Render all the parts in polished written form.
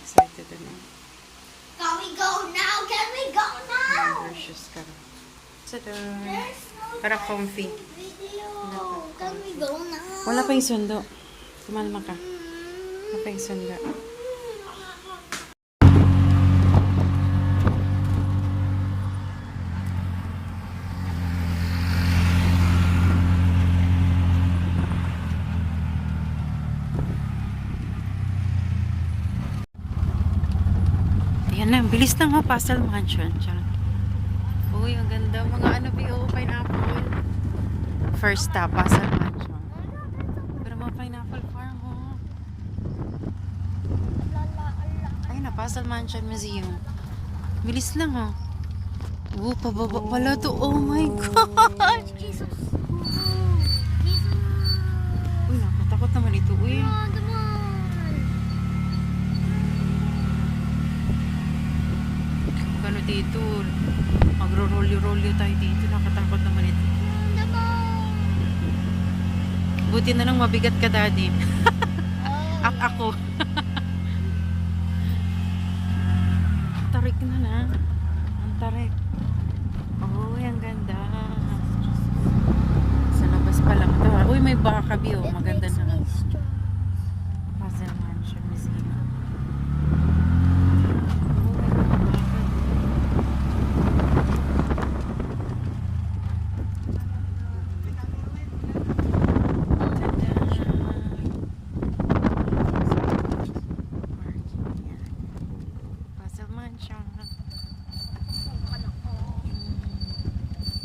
excited na. Can we go now? Can we go now? Precious ka. Tada! There's no Para comfy. video. Can we go now? Wala pa yung sundo. Kumalma ka. Wala pa yung sundo. Ayan na, bilis na nga, Pastel Mansion. Diyan. Uy, ang ganda. Mga ano, pineapple. First stop, Pastel Mansion. Pero mga pineapple farm, oh. Ayun na, Pastel Mansion Museum. Bilis lang, oh. Oh, pababa pala to. Oh my gosh! Jesus. Uy, nakatakot naman ito. Uy. Ano dito? Magro-rolly-rolly tayo dito. Nakatakot naman ito. Buti na lang mabigat ka, Daddy. Ako. Tarik na na. Ang tarik. Oh, ang ganda. Sa labas pa lang ito. Uy, may baka, Bio. Maganda na. Pastel Mansion Museum.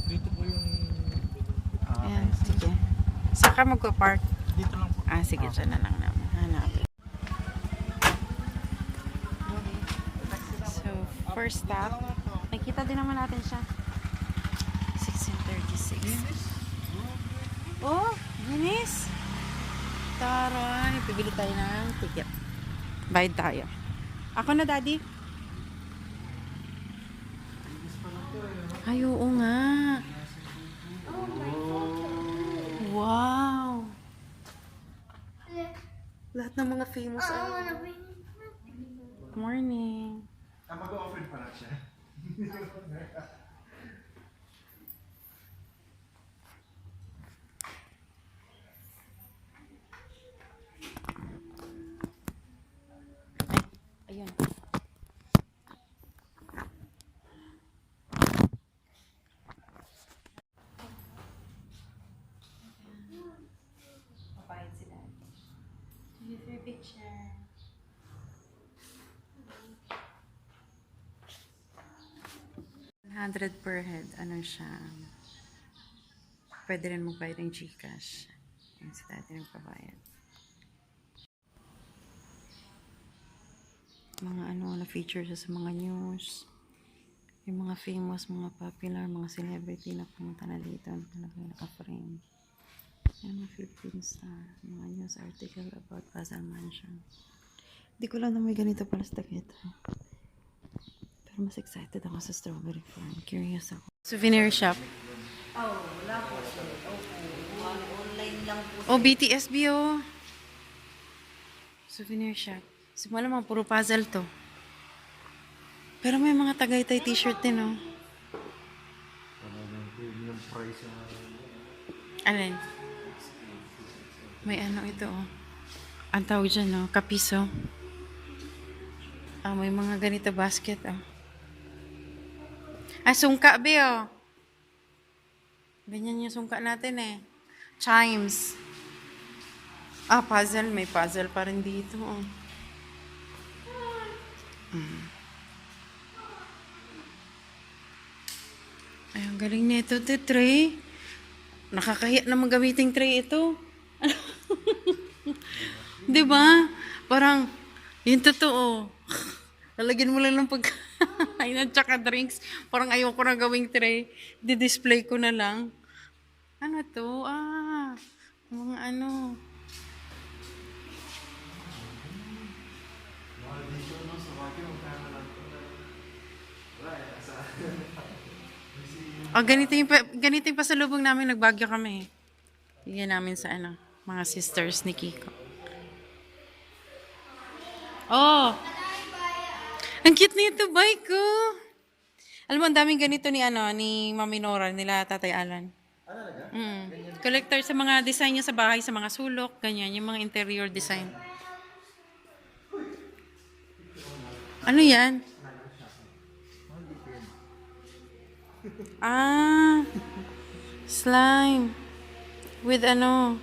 Dito po yung... Ayan, sige. Saan ka magpa-park? Dito lang po. Ah, sige, dyan na lang naman. Hanapin. So, first stop. Nakita din naman natin siya. 1636. Oh, Guinness! Taray! Pibili tayo ng ticket. Bayad tayo. Ako na, Daddy. Ay, oo nga. Wow! Lahat ng mga famous. Good morning. Mag-open pa lang siya. Ayun. Papayad si Daddy. Give your picture. $100 per head. Ano siya? Pwede rin magbayad ng GCash. Ayun si Daddy nagpabayad. Mga ano na feature siya sa mga news. Yung mga famous, mga popular, mga celebrity na pumunta na dito. Talagang naka-frame. Yung mga Philippine Star. Mga news article about Pastel Mansion. Hindi ko lang na may ganito pala sa Tagaytay. Pero mas excited ako sa strawberry farm. Curious ako. Souvenir shop. Oh, wala po. Online lang po. Oh, BTS Bio. Souvenir shop. Simula mga puro puzzle to. Pero may mga Tagaytay t-shirt din, oh. Yung price yung... Alin? May ano ito, oh. Ang tawag dyan, oh. Kapiso. Ah, may mga ganito basket, oh. Ah, sungka, be, oh. Ganyan yung sungka natin, eh. Chimes. Ah, puzzle. May puzzle pa rin dito, oh. Ay, ang galing nito, ito, tray. Nakakahiya naman gamiting tray ito. Di ba? Parang, yun totoo. Lalagyan mo lang ng pagkain at saka drinks. Parang ayoko na gawing tray. Di-display ko na lang. Ano to? Ah, mga ano. Oh, ganito yung pasalubong namin. Nagbagyo kami. Bigyan namin sa ano, mga sisters ni Kiko. Oh! Ang cute nito, bike ko. Alam mo, ang daming ganito ni, ni Mami Nora, nila Tatay Alan. Collector sa mga design niya sa bahay, sa mga sulok, ganyan, yung mga interior design. Ano yan? Ah, slime. With ano?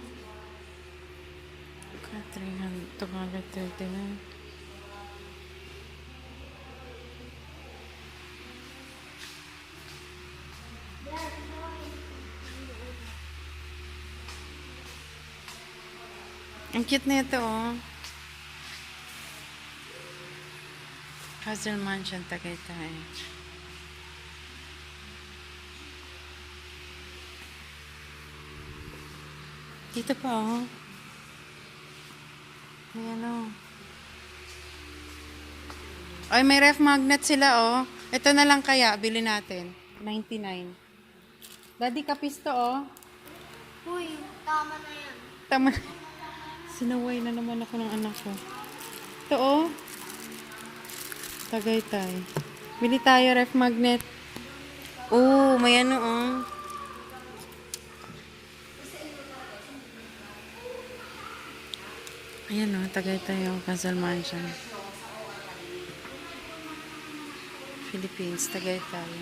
239. Ang cute na ito, oh. Puzzle Mansion, Tagaytay. Dito pa, oh. May ano. Ay, may ref magnet sila, oh. Ito na lang kaya, bili natin. 99. Daddy, kapis to, oh. Uy, tama na yan. Tama. Sinaway na naman ako ng anak ko. Ito, oh. Tagaytay. Bili tayo, ref magnet. Oh, may ano, oh. Ayan, oh. Tagaytay, oh. Puzzle Mansion. Philippines, Tagaytay.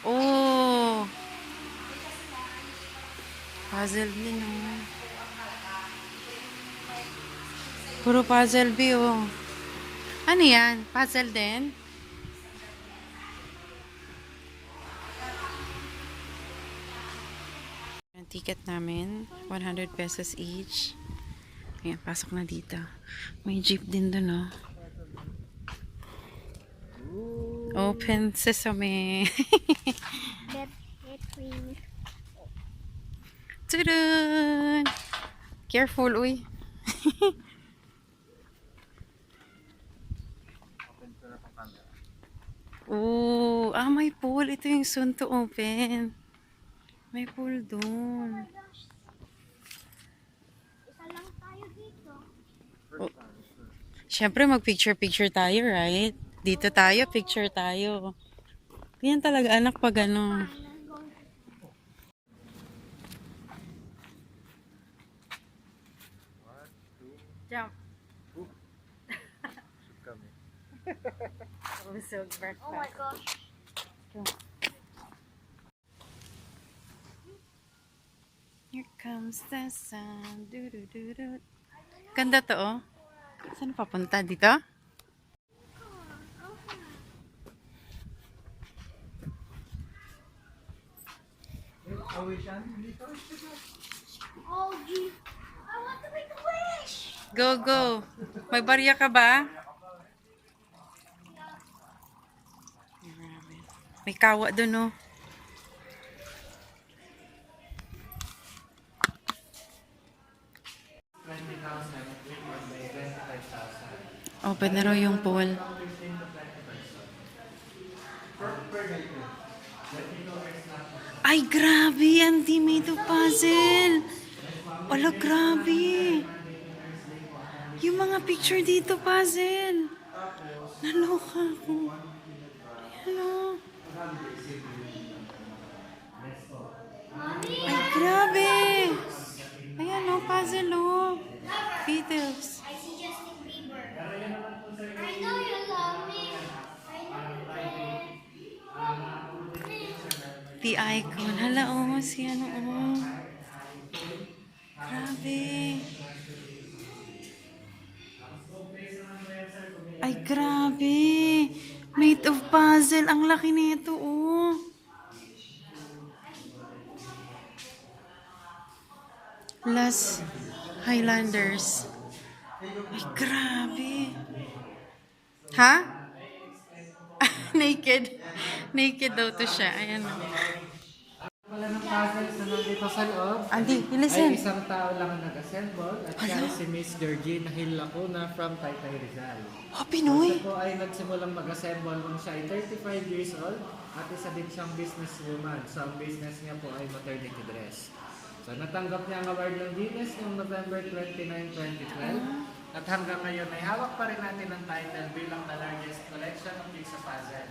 Oh! Puzzle din, oh. Puro puzzle, B, oh. Ano yan? Puzzle din? Ang ticket namin, 100 pesos each. Ayan, pasok na dito. May jeep din dun, oh. Open sesame. Tudun! Careful, uy. Oh, may pool. Ito yung soon to open. May pool doon. Isa lang tayo dito. Siyempre, mag-picture-picture tayo, right? Dito tayo, picture tayo. Yan talaga, anak, pag ano. Jump. Kami. Oh my gosh. Here comes the sun. Du-du-du-du. Ganda to, oh. Saan papunta? Dito? Oh, gee. I want to make a wish. Go, go. May barya ka ba? May kawa doon, oh. Open na raw yung pool. Ay, grabe! Ang teammate of puzzle! Ala, grabe! Yung mga picture dito, puzzle! Naloka ako. Hello? Ay, grabe! Ayan, oh, puzzle, oh. Beatles. I see Justin Bieber. I know you love me. I know you can. The icon. Hala, oh, si ano, oh. Grabe. Ay, grabe. Made of puzzle. Ang laki nito, oh. Las Highlanders. Ay, grabe. Ha? Naked. Naked daw to siya. Ayan, oh. Wala ng puzzle na nandito sa loob. Andy, Ay listen. isang tao lang ang nag-assemble at siya ay si Miss Georgina Hillacuna from Taytay Rizal. Oh, Pinoy. Siya po ay nagsimulang mag-assemble nung siya ay 35 years old at isa din siyang businesswoman. So ang business niya po ay maternity dress. So natanggap niya ang award ng Guinness noong November 29, 2012 At hanggang ngayon ay hawak pa rin natin ang title bilang the largest collection of jigsaw puzzle.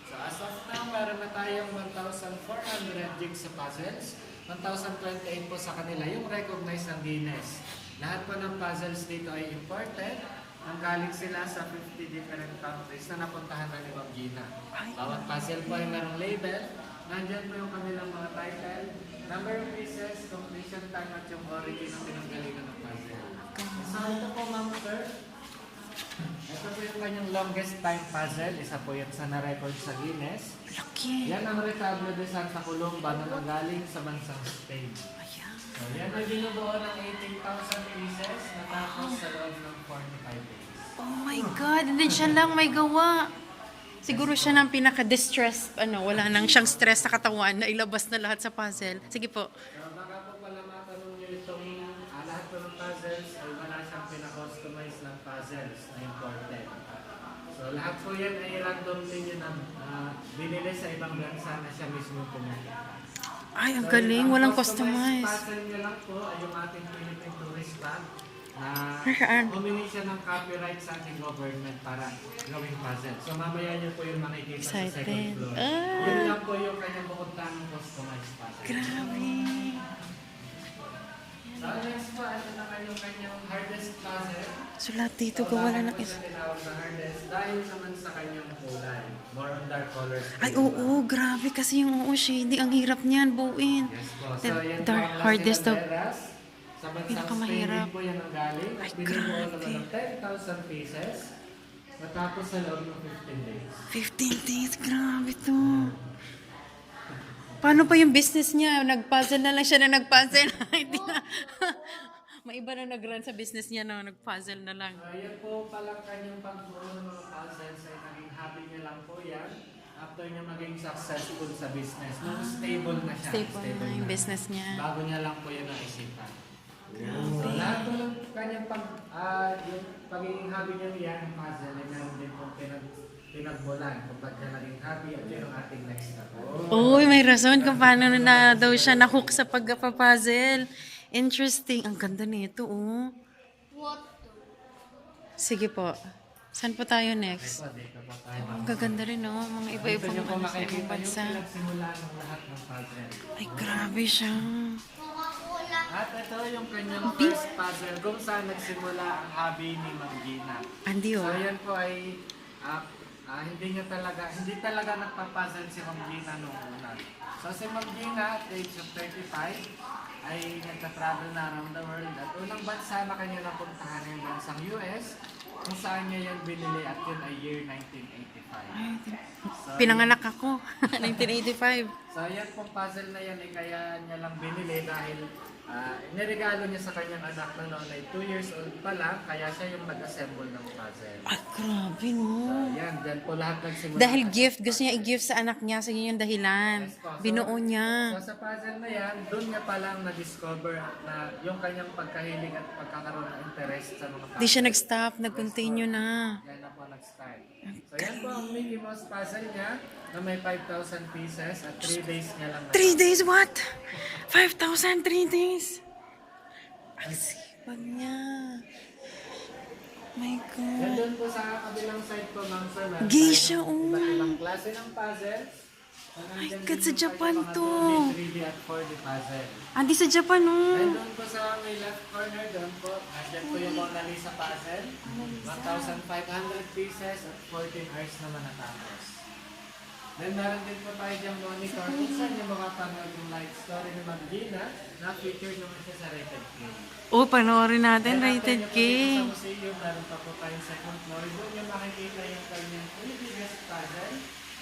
So as of now, meron na tayong 1,400 jigsaw puzzles. 1,028 po sa kanila yung recognized ng Guinness. Lahat po ng puzzles dito ay imported. Nanggaling sila sa 50 different countries na napuntahan na ni Ma'am Gina. Bawat puzzle po ay merong label. Nandyan po yung kanilang mga title, number of pieces, completion time at yung origin ng pinanggalingan ng puzzle. So ito po Ma'am Sir. Ito po yung kanyang longest time puzzle. Isa po yan sa na-record sa Guinness. Laki. Yan ang Retablo de Santa Columba na nanggaling sa bansang Spain. Ayan. So, yan ay binubuo ng 18,000 pieces natapos sa loob ng 45 days. Oh my God, hindi siya lang may gawa. Siguro siya ng pinaka-distress, wala nang siyang stress sa katawan na ilabas na lahat sa puzzle. Sige po. So, baka po pala matanong nyo itong lahat po ng puzzles ay wala siyang pinakustomize ng puzzles na imported. So, lahat po yan ay random ninyo na binili sa ibang bansa na siya mismo pumunta. Ay, ang So, galing. ang Walang customized customize. puzzle niya lang po ay yung ating Philippine Tourista na Saan? humingi siya ng copyright sa ating government para gawing puzzle. So mamaya niyo po yung makikita sa second Excited. floor. Ah. Yun lang po yung kanyang bukod tanong customized puzzle. Grabe. So next po, ano naman yung kanyang hardest puzzle? So lahat dito So, gawa bakit na ng po siya tinawag na hardest? Dahil naman sa kanyang kulay. More on dark colors. Ay, oo, grabe. Kasi yung shady. Ang hirap niyan, buuin. Yes po. The So yan po dark ang hardest Las of... Hilanderas. Sa bansang Pinakamahirap. Spain din po yan ang galing. Ay, At binubuo grabe. naman ng 10,000 pieces. Matapos sa loob ng 15 days. 15 days, grabe to. Paano pa yung business niya? Nag-puzzle na lang siya na nag-puzzle. Hindi na. May iba na nag-run sa business niya na nag-puzzle na lang. Yan po palang kanyang pagbuo ng mga puzzles ay naging hobby niya lang po yan. After niya maging successful sa business. Nung stable na siya. Stable na yung business niya. Bago niya lang po yan naisipan. So, lahat po ng kanyang yung pagiging hobby niya yan, ang puzzle, ay meron din pong pinagbulan kung ba't niya naging hobby at yun ang ating next step. Uy, may rason kung paano na daw siya nahook sa pagpapapuzzle. Interesting. Ang ganda nito, oh. What? Sige po. Saan po tayo next? So, dito po tayo. Ang gaganda rin, oh. Mga Dito iba-ibang niyo po sa ibang makikita yung bansa. pinagsimula ng lahat ng puzzle. Ay, grabe siya. Coca-Cola. At ito yung kanyang first puzzle kung saan nagsimula ang hobby ni Ma'am Gina. Andi, So oh. yan po ay hindi talaga nagpa-puzzle si Ma'am Gina noong una. So si Ma'am Gina at age of 35 ay nagka-travel na around the world at unang bansa na kanya napuntahan ay yung bansang US kung saan niya yan binili at yun ay year 1985. So, Pinanganak ako. 1985. So yan pong puzzle na yan ay kaya niya lang binili dahil niregalo niya sa kanyang anak na noon ay 2 years old pa lang kaya siya yung nag-assemble ng puzzle. Ay, grabe, no. So yan, dyan po lahat nagsimula. Dahil gift, gusto niya i-gift sa anak niya. So, yun yung dahilan. Yes po. So, Binuo niya. So sa puzzle na yan, doon niya palang na-discover na yung kanyang pagkahilig at pagkakaroon ng interest sa mga puzzle. Di siya nag-stop, nag-continue na. Yan na po nag-start. So yan po ang Mickey Mouse puzzle niya na may 5,000 pieces at 3 days niya lang 3 days, what? 5,000, 3 days. Ang sipag niya. My Yan God. doon po sa kabilang side po, Ma'am Sir. meron Geisha, tayong iba't oh. ibang klase ng puzzles. So, nandyan God, din sa yung Japan kanyang mga to. 2D, 3D at 4D puzzle. Andi sa Japan, And oh. doon po sa may left corner doon po, nandyan po yung Mona Lisa puzzle. 1,500 pieces at 14 hours naman natapos. Then meron din po tayo diyang monitor kung saan yung makapanood yung life story ni Ma'am Gina na featured naman siya sa Rated K. Oh, panoorin natin, Then rated after K. nyo po dito sa museum, meron pa po tayong second floor. Doon yung makikita yung kanyang 3D best puzzle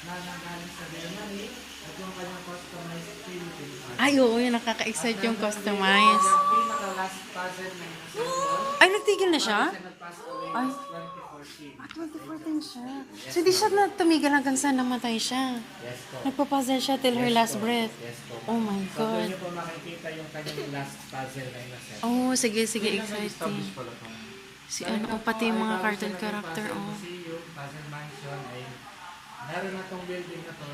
na nanggaling sa Germany at yung kanyang customized Philippine puzzle. Ay, oo, yun, nakaka-excite yung At customize. Yung pinaka-last puzzle na yung assemble. Ay, nagtigil na siya? Siya nag-pass away Ay. last 2014. Ah, 2014 siya. So, di siya na tumigil hanggang saan namatay siya. Yes po. Nagpa-puzzle siya till her last breath. Yes po. Oh my So, doon God. niyo po makikita yung kanyang last puzzle na inaset. Oh, sige, sige, exciting. pala ito. Si ano, pati yung mga cartoon character, oh. Museum, Puzzle Mansion ay meron na tong building na to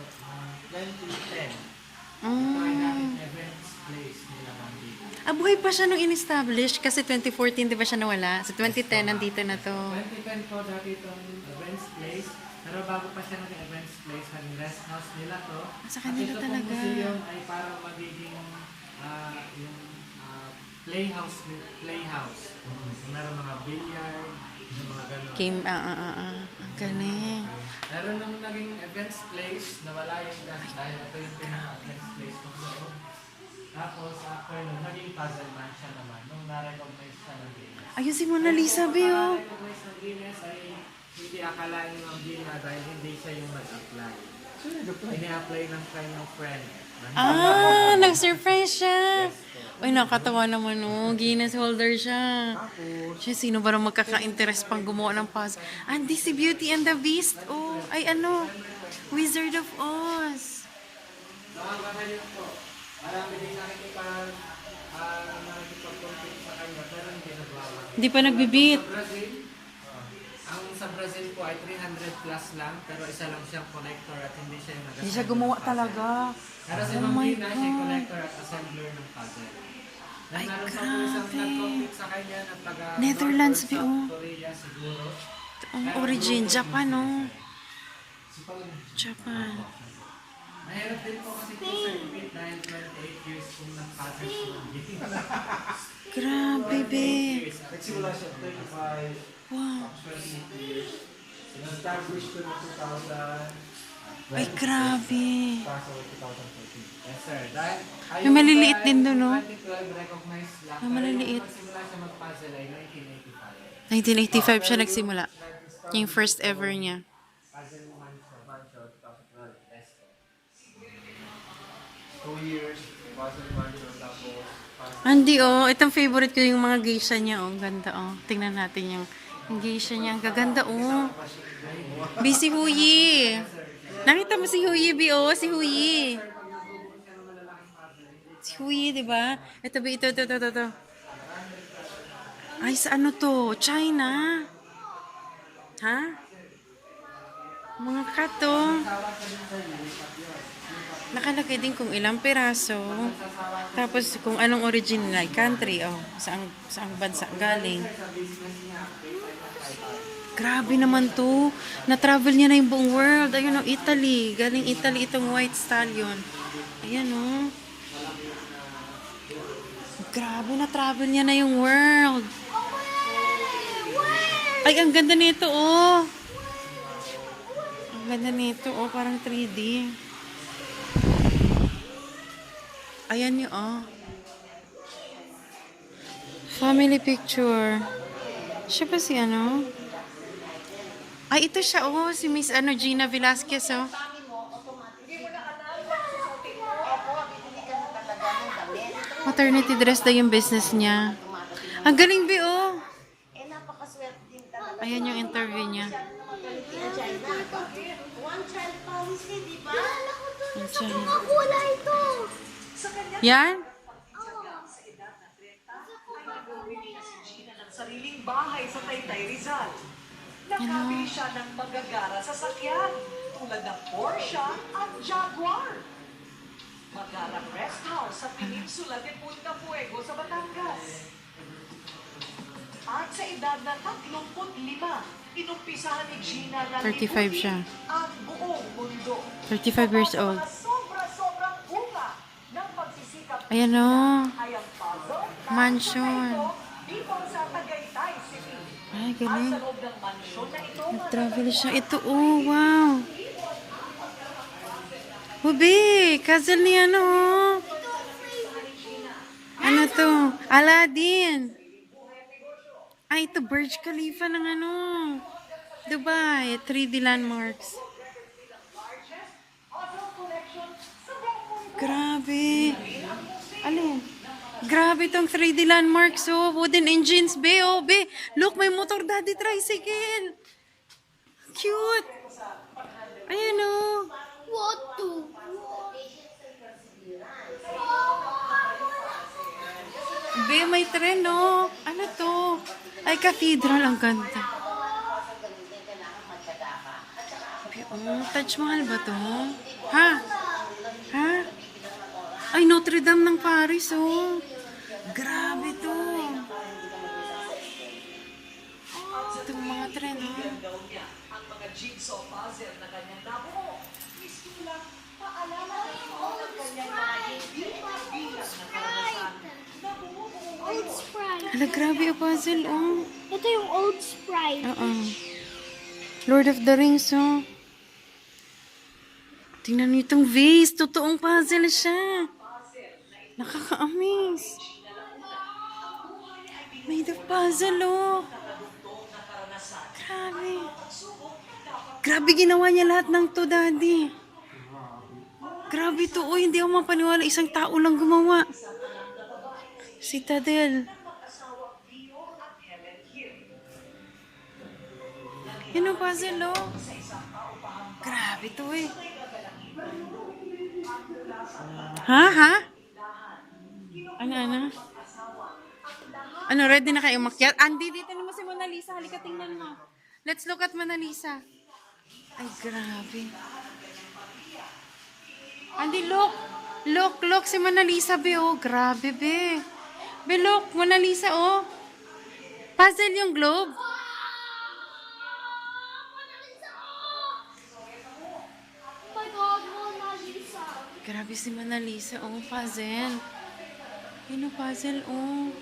2010. Ito ay Mm. dating events place nila Ma'am Gina. buhay pa siya nung in-establish kasi 2014 di ba siya nawala? Sa 2010 nandito na to. 2010 po dati itong events place. Pero bago pa siya naging events place, naging rest house nila to. Sa kanila At ito talaga. pong museum ay parang magiging yung playhouse. Meron mga billiard, yung mga gano'n. Ang galing. Pero nung naging events place, nawala yung gas dahil ito yung pinaka-events place ng loob. Tapos after nung naging puzzle man siya naman, nung na-recognize siya ng Guinness. Ayun si Mona Lisa, Bio. Na-recognize ng Guinness ay hindi akalain ng Gina dahil hindi siya yung nag-apply. Ini-apply ng kanyang friend. Nag-surprise siya. Uy, nakatawa naman, oh. Guinness holder siya. Siya, sino ba naman magkaka-interest pang gumawa ng puzzle? Di si Beauty and the Beast. Oh, ay Wizard of Oz. Nakakagaling po. Marami din nakikipag-compete sa kanya pero hindi nagwawa. Hindi pa nagbibit. Sa Brazil po ay 300 plus lang pero isa lang siyang collector at hindi siya yung Hindi siya gumawa talaga. Pero si Oh Ma'am my Gina, siya yung God. collector at assembler ng puzzle. Ay, Meron pa po isang grabe. nag-compete sa kanya na taga Netherlands, North or oh. South Korea siguro. Ang origin, Japan, oh. Japan. Mahirap din po kasi po sa repeat dahil 28 years kung nag-puzzle si Ma'am Gina. Grabe, be. Nagsimula siya 35, Wow. 28 years. In-establish ko na 2000, Ay, grabe. kaso 2014. Yes, sir. Dahil May maliliit din doon, no? 2012 recognized lang. May maliliit. Pero yung nagsimula siya mag-puzzle ay 1985. 1985 siya nagsimula. Yung first ever niya. Puzzle Mansion, 2012, Resto. 2 years, puzzle mansion, tapos Andi, oh. Itong favorite ko yung mga geisha niya, oh. Ganda, oh. Tingnan natin yung geisha niya. Ang gaganda, oh. Bi, si Huyi. Nakita mo si Huyi, Bi, oh. Si Huyi. Si Huyi, di ba? Ito, Bi, ito. Ay, sa ano to? China. Ha? Mga kato. Nakalagay din kung ilang piraso. Tapos kung anong original country, oh, saang bansa galing. Grabe naman to. Na-travel niya na yung buong world. Ayun, oh, Italy. Galing Italy itong White Stallion. Ayan, oh. Grabe, na-travel niya na yung world. Ay, ang ganda nito, oh. Ang ganda nito, oh. Parang 3D. Ayan yun, oh. Family picture. Siya ba si ano? Ay, ito siya, oh. Si Miss Gina Velasquez, oh. Maternity dress daw yung business niya. Ang galing, Bi, oh. Ayan yung interview niya. One child policy, di ba? Ang siya. Makula ito. Yan? Sariling bahay sa Taytay Rizal. Nakabili siya ng magagara sa sakyan tulad ng Porsche at Jaguar. Magarang rest house sa Peninsula de Punta Fuego sa Batangas. At sa edad na 35, inumpisahan ni Gina na 35 siya. ang buong mundo. 35 years old. Mga sobra-sobrang bunga ng pagsisikap Ayan, oh. ay ang puzzle Mansion. dito sa Tagaytay City. Ay, At galing. sa loob ng mansyon na ito, Nag-travel siya. Ito, oh, wow. Hubi, cousin ni ano, oh. Ano to? Aladdin. Ay, ito, Burj Khalifa ng ano. Dubai, 3D landmarks. Grabe. Alin? Grabe tong 3D landmarks, oh. Wooden engines, be, oh, be. Look, may motor daddy tricycle. Cute. Ayan, oh. What to? Be, may tren, oh. Ano to? Ay, cathedral. Ang ganda. Be, oh, Taj Mahal ba to? Ha? Ha? Ay, Notre Dame ng Paris, oh. Grabe. Hala, grabe ang puzzle, oh. Ito yung old Sprite. Oo. Lord of the Rings, oh. Tingnan niyo itong vase. Totoong puzzle siya. Nakaka-amaze. Made of puzzle, oh. Grabe. Grabe ginawa niya lahat ng to, Daddy. Grabe to, oh. Hindi ako mapaniwala. Isang tao lang gumawa. Citadel. Yan ang puzzle, oh. Grabe to, eh. Ha? Ano? Ano, ready na kayo umakyat? Andy, dito naman si Mona Lisa. Halika, tingnan mo. Let's look at Mona Lisa. Ay, grabe. Andy, look. Look, si Mona Lisa, be, oh. Grabe, be. Be, look, Mona Lisa, oh. Puzzle yung globe. Oh my God, Mona Lisa. Grabe si Mona Lisa, oh. Puzzle. Yun ang puzzle, oh.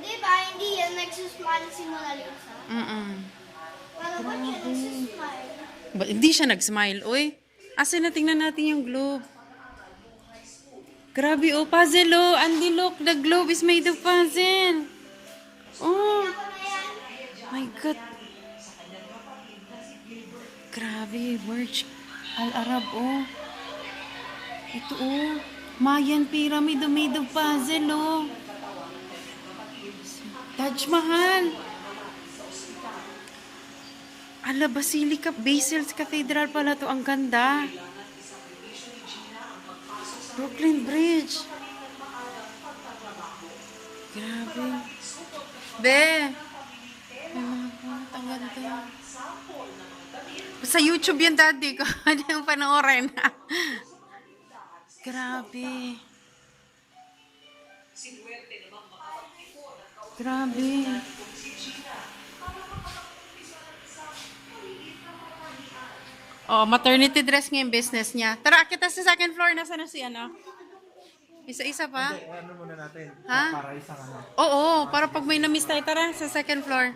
Di ba, hindi yan nagsusmile si Mona Lisa? Para ba't siya nagsusmile? Hindi siya nag-smile, oy. Asa na, tingnan natin yung globe. Grabe, oh, puzzle, oh. Andy, look, the globe is made of puzzle. Oh, Ako na yan. my God. Grabe, Burj Al Arab, oh. Ito, oh. Mayan pyramid, oh, made of puzzle, oh. Taj Mahal. Ala, Basilica, Basil's Cathedral pala to. Ang ganda. Brooklyn Bridge. Grabe. Be. May mga pumunta. Ang ganda. Sa YouTube yan, Daddy ko. Hindi yung panoorin. Grabe. Grabe. Oh, maternity dress nga yung business niya. Tara, kita sa second floor. Nasaan na si ano? Isa-isa pa? Ano muna natin? Ha? Para isang ano. Oo, para pag may na-miss tayo. Tara, sa second floor.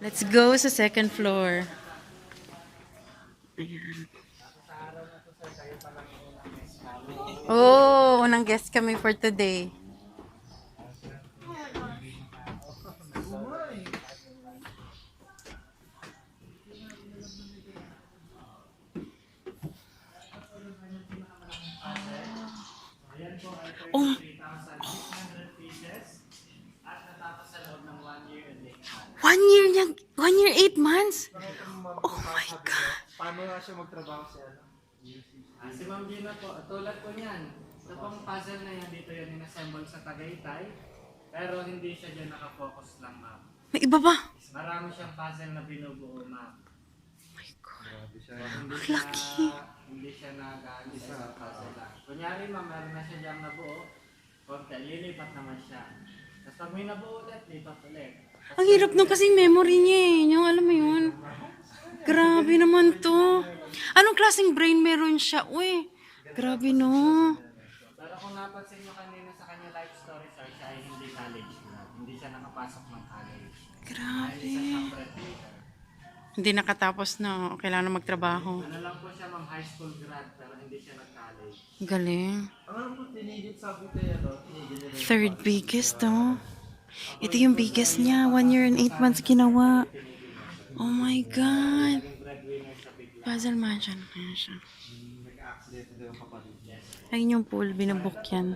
Let's go sa second floor. Ayan. Oh, unang guest kami for today. Oh, 3,600 pieces at natapos sa loob ng 1 year and 8 months. 1 year, 8 months. Oh my God. Paano nga siya magtrabaho sa ano? Si Ma'am Gina po, tulad po niyan. Ito pong puzzle na yan, dito yan inassemble sa Tagaytay. Pero hindi siya dyan nakafocus lang, ma'am. May iba ba? Marami siyang puzzle na binubuo, ma'am. Grabe siya. Hindi Lucky. Hindi siya nag-ano sa isang puzzle lang. Kunyari, ma'am, meron na siya dyan nabuo. Konti, lilipat naman siya. Tapos pag may nabuo ulit, lipat ulit. Ang hirap nung kasi memory niya eh. Yung alam mo yun. Grabe naman to. Anong klaseng brain meron siya? Uy, grabe no. Pero kung napansin nyo kanina sa kanya life story, sir, siya ay hindi college grad. Hindi siya nakapasok ng college. Grabe. Isa siyang breadwinner. Hindi nakatapos na. Kailangan na magtrabaho. Ano lang po siya, ma'am, high school grad, pero hindi siya nag-college. Galing. Ang ano po tinigil sabi tayo, no? Tinigil nila yung Third biggest to. Ito yung biggest niya. 1 year and 8 months ginawa. Oh my God. Breadwinner sa big Puzzle Mansion. Ayan siya. nag-accident daw yung kapatid niya. Ayun yung pool. Binabook yan.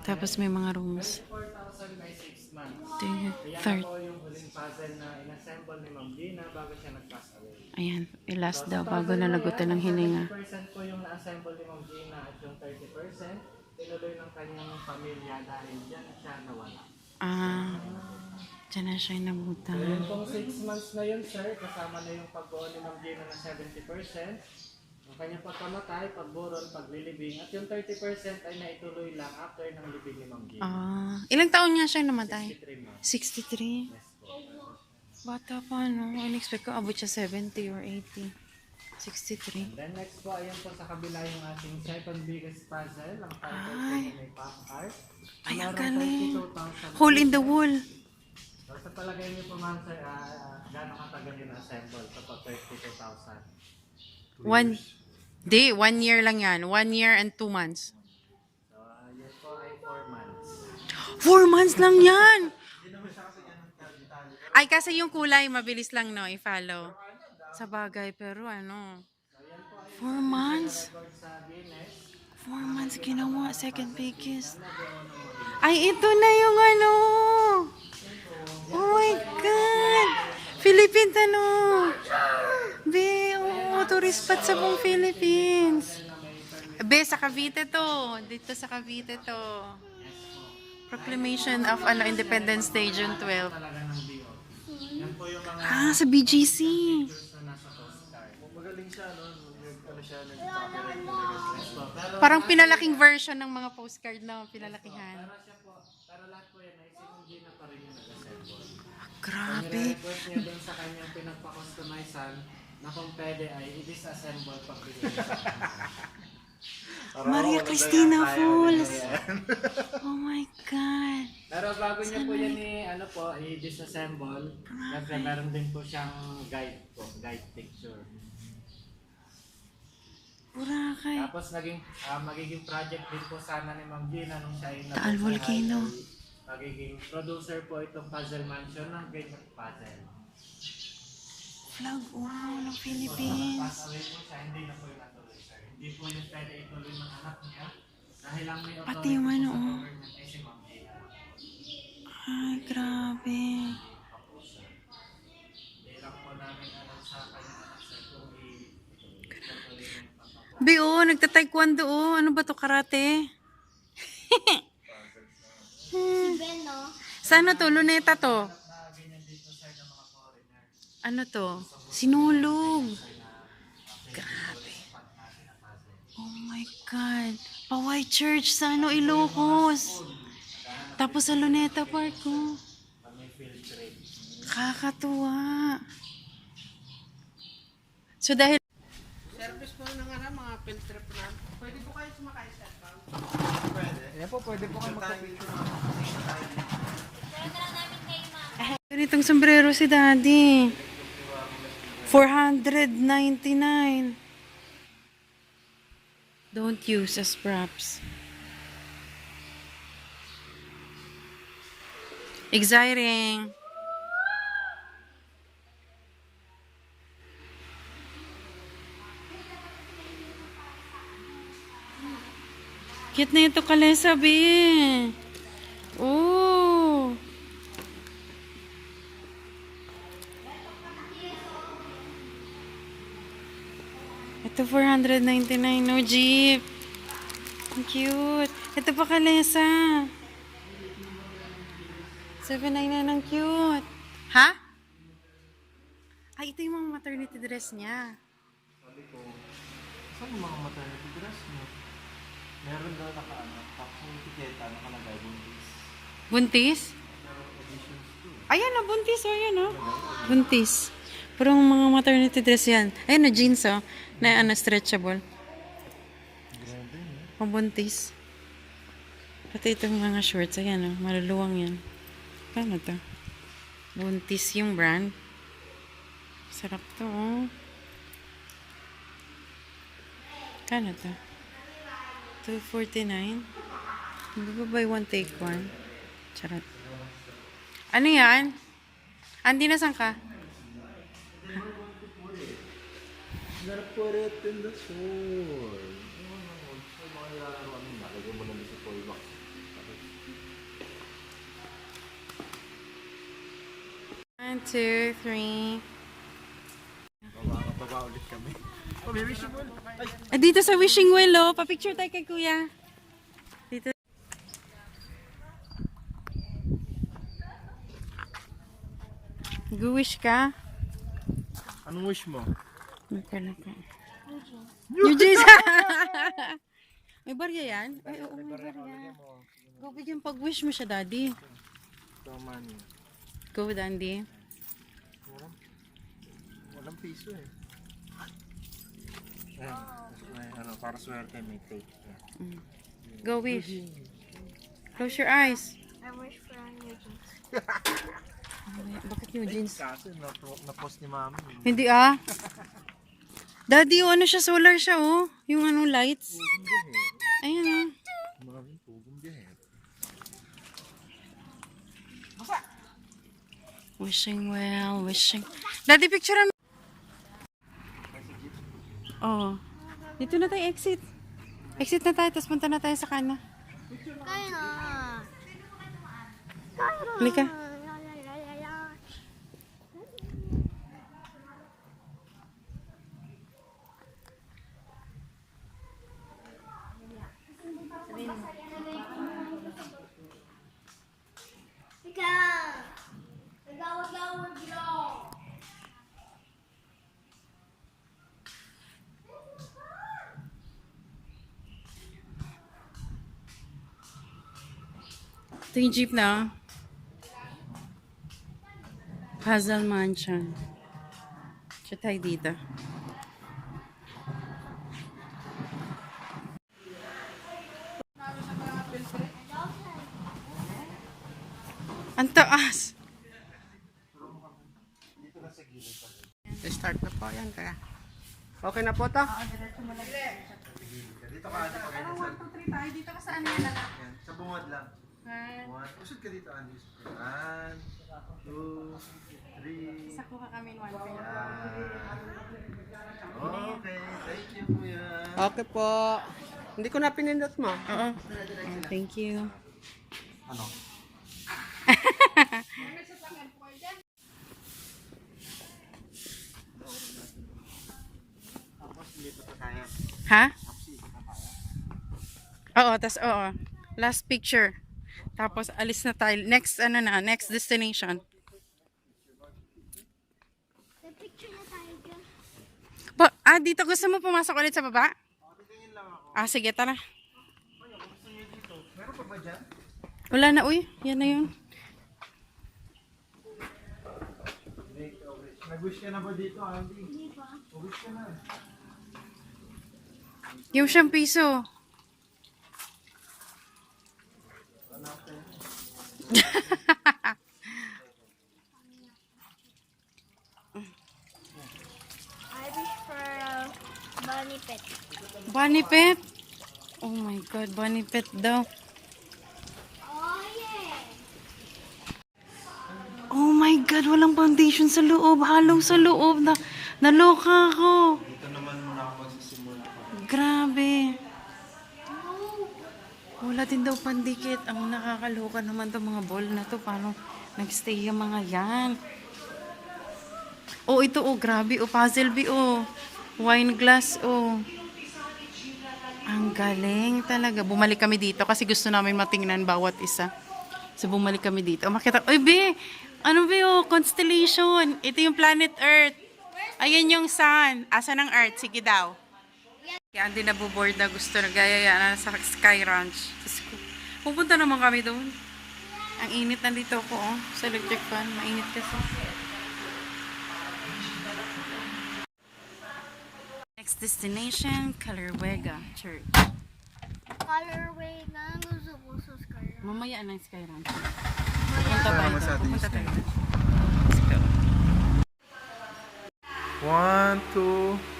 Tapos may mga rooms. 4,000 by 6 months. Ito yung Kaya third. po yung huling puzzle na inassemble ni Ma'am Gina bago siya nag-pass away. Ayan. Last daw bago nalagutan ng hininga. 30% po yung na-assemble ni Ma'am Gina at yung 30% tinuloy ng kanyang pamilya dahil dyan siya nawala. Ah. Diyan na siya So inabutan. yung pong 6 months na yun, sir, kasama na yung pagbuo ni Ma'am Gina na 70%. Yung kanyang pagkamatay, pagburol, paglilibing, at yung 30% ay naituloy lang after ng libing ni Ma'am Gina. Ah. Ilang taon niya siya namatay? 63 months. 63? Yes po. Bata pa, no? In-expect ko abot siya 70 or 80. 63. And then next po, ayan po sa kabila yung ating second biggest puzzle. Ang title po niya may pop art. Ay, ang Meron galing. 32,000 Hole in the pieces. wall. So sa palagay niyo po ma'am sir, gano'ng katagal yun assemble? Ito po 32,000. 1 year lang yan. 1 year and 2 months. So yun po ay 4 months. 4 months lang yan! Ay, kasi yung kulay, mabilis lang, no? I-follow. Sa bagay, pero ano? 4 months? Record sa Guinness. 4 months ginawa. Second biggest. Ay, ito na yung ano! Oh my God! Philippines, ano? Be, oh, tourist spot sa buong Philippines. Be, sa Cavite to. Dito sa Cavite to. Proclamation of Independence Day, June 12. Talaga ng DO. Yan po yung mga Ah, sa BGC. pictures na nasa postcard. Magaling siya, no? Ano siya, nag-copyright talaga. Pero Parang pinalaking version ng mga postcard na pinalakihan. siya po, pero lahat po yan ay si Ma'am Gina pa rin yung nag-assemble. Grabe. Request niya dun sa kanyang pinagpa-customizean na kung pwede ay i-disassemble pag bigay sa kanya. Maria Cristina Falls. Oh my God. Pero bago niya po yan i-disassemble, kasi meron din po siyang guide picture. Boracay. Tapos magiging project din po sana ni Ma'am Gina nung siya ay Taal Volcano. magiging producer po itong Puzzle Mansion ng ganyan puzzle. Flag, wow, ng Philippines. Pass away po siya, hindi na po yung natuloy sir. Hindi po yung pwede ituloy ng anak niya dahil lang may Pati yung ano, sa oh. government ay si Ma'am Gina. Ay, grabe. Hindi lang po namin alam sa kanya anak sir kung ituloy na yung pagpapalala. Be, oh, nagta-taekwondo, oh. Ano ba to, karate? Si Ben, no? Saan to? Luneta to? Ano to? Sinulog. Grabe. Oh my God. Paway Church sa ano, Ilocos. Tapos sa Luneta Park, oh. Kakatuwa. So dahil Service po ng mga field trip na. Pwede po kayo sumakay sa bang? Yan po, pwede po kayo magka-picture. ganitong sombrero si Daddy. 499. Don't use as props. Exciting. Cute na ito, Kalesa, be. Oh. Ito, 499. No, Jeep. Ang cute. Ito pa, Kalesa. 799. Ang cute. Ha? Ay, ito yung mga maternity dress niya. Saan yung mga maternity dress mo? Meron daw tapos yung etiketa, nakalagay, buntis. Buntis? Meron editions too. Ayan na, buntis. O, ayan o. Buntis. Pero mga maternity dress yan. Ayan na, jeans o. Na stretchable. Grabe, no? Pambuntis. Pati itong mga shorts. Ayan o, maluluwang yan. Paano to? Buntis yung brand. Sarap to o. Paano to? 249. Hindi ba buy one take one? Charot. Ano yan? Andi, nasan ka? Gotta put it in the store. Sa mga nilalaroan mo, nalagyan mo lang sa toy box. 1, 2, 3. Baba ulit kami. Oh, may wishing well. Ay, Dito sa wishing well, oh. Pa-picture tayo kay kuya. Dito. Nag-wish ka? anong wish mo? Magkalaka. Eugene! May barya yan? Ay, oo, may barya. Go, bigyan pag-wish mo siya, Daddy. Ito man. Go, Dandy. Walang piso eh. Ayan. May, para swerte, may tape. Ayan. Go wish. Close your eyes. I wish for a new jeans. Bakit yung jeans? Kasi na-post ni mami. Hindi ah. Daddy, oh, ano siya? Solar siya, oh. Yung ano, lights. Ayan, oh. Mami, pugong biyahe. Wishing well, wishing. Daddy, picture mo. Oh. Dito na tayo exit. Exit na tayo, tapos punta na tayo sa kana. Kaya na. Halika. Ika. Nagawag-gawag lang. Ito yung jeep na. Puzzle Mansion. Siya tayo dito. Ang taas! Start na po yan kaya. Okay na po to? Dito ka, dito ka. 1, 2, 3 tayo. Dito ka sa ano yan, anak? Yan, sa bungad lang. One. Usod ka dito, Andy. 1, 2, 3. Isa ko ka kami 1 Okay, thank you, kuya. Okay po. Hindi ko na pinindot mo. Oo. Thank you. Ano? Tapos, dito pa tayo. Ha? Oo, tas oo. Last picture. Tapos alis na tayo. Next ano na, next destination. May picture na tayo dyan. Dito gusto mo pumasok ulit sa baba? Sige, tara. Meron pa ba dyan? Wala na, uy. Yan na yun. Nag-wish ka na ba dito, Andy? Hindi pa. Wish ka na. Yung 1 piso. I wish for a bunny pet. Bunny pet? Oh my God, bunny pet daw. Oh yeah. Oh my God, walang foundation sa loob. Halaw sa loob. Naloka ako. Dito naman muna ako magsisimula. Grabe. Wala din daw pandikit. Ang nakakaloka naman to mga ball na to. Paano nagstay yung mga yan? Oh, ito oh, grabe. Oh, puzzle bee oh. Wine glass oh. Ang galing talaga. Bumalik kami dito kasi gusto namin matingnan bawat isa. So, bumalik kami dito. Makita, oy, be! Ano ba oh? Constellation. Ito yung planet Earth. Ayan yung sun. Asan ang Earth? Sige daw. Kaya hindi nabuboard na gusto na gaya na sa Sky Ranch. Pupunta naman kami doon. Ang init nandito ako oh, sa electric fan. Mainit kasi. Next destination, Calarwega Church. Colorway na gusto ko sa sky. Mamaya na yung Sky Ranch. Pupunta tayo Sama sa doon. atin yung Pupunta tayo Sky doon. Let's go. 1, 2,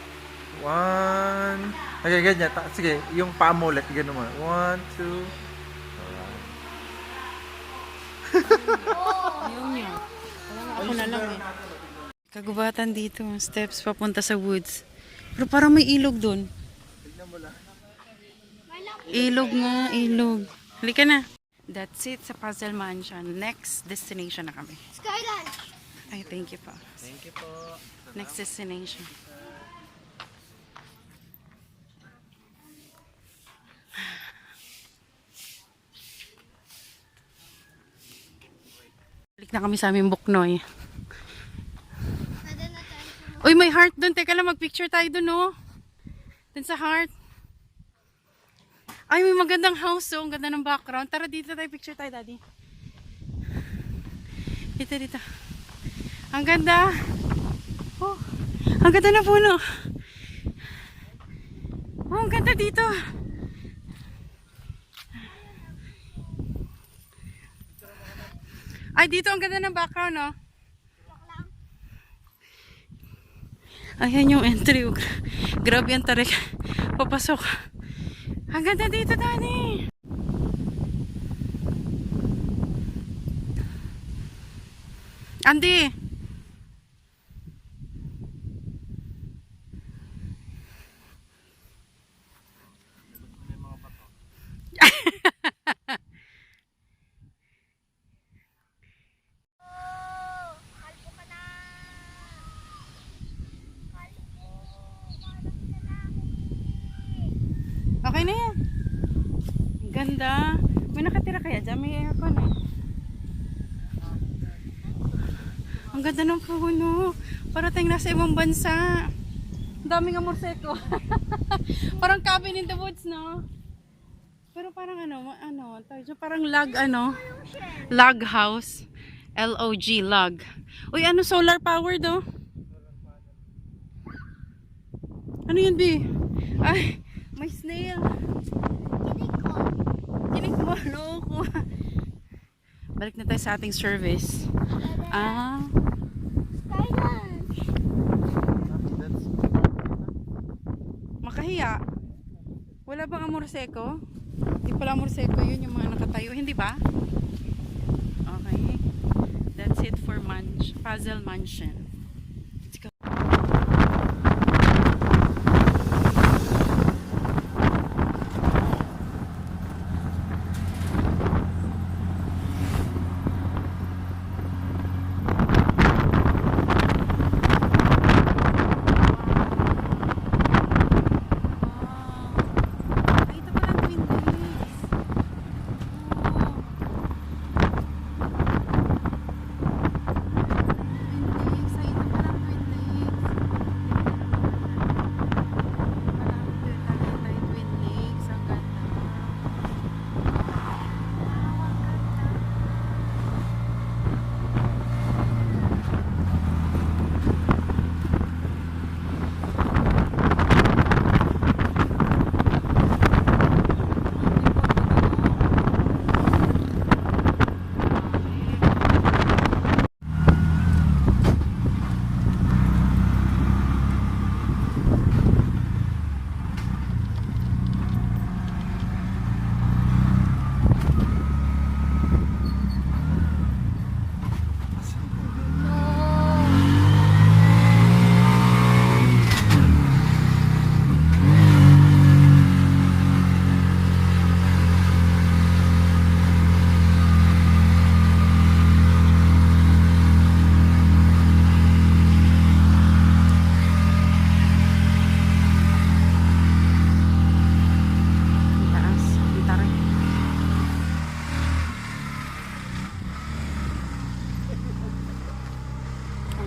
1. Okay, ganyan. Sige, yung paa mo ulit. Ganun mo. 1, 2. Ayaw niya. Ako na lang eh. Kagubatan dito. Steps papunta sa woods. Pero parang may ilog doon. Ilog nga, ilog. Halika na. That's it sa Puzzle Mansion. Next destination na kami. Skyline. Ay, thank you po. Thank you po. Next destination. Balik na kami sa aming Buknoy. Pwede na tayo sa Uy, may heart doon. Teka lang, mag-picture tayo doon, oh. Doon sa heart. Ay, may magandang house, oh. Ang ganda ng background. Tara, dito tayo. Picture tayo, Daddy. Dito, dito. Ang ganda. Oh, ang ganda na puno. Oh, ang ganda dito. Ay, dito ang ganda ng background, no? Ayan yung entry. Grabe ang tarik. Papasok. Ang ganda dito, Dani. Andy. Okay na yan. Ang ganda. May nakatira kaya dyan? May aircon eh. Ang ganda ng puno. Para tayong nasa ibang bansa. Ang daming amorseko. Parang cabin in the woods, no? Pero parang parang log house. L-O-G, log. Uy, solar powered, oh. Ano yun, B? Ay, may snail. Kinig mo, loko. Balik na tayo sa ating service. Makahiya. Wala bang amorseko? Hindi pala amorseko yun, yung mga nakatayo. Hindi ba? Okay. That's it for Puzzle Mansion. Let's go.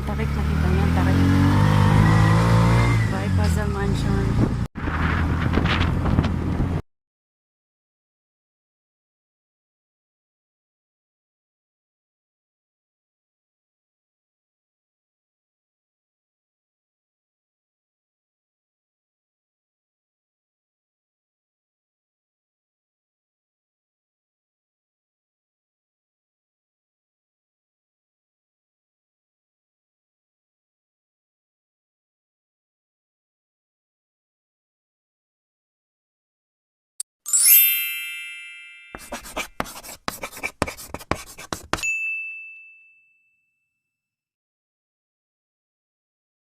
Tarik, nakita niyo, tarik. Bye, Puzzle Mansion.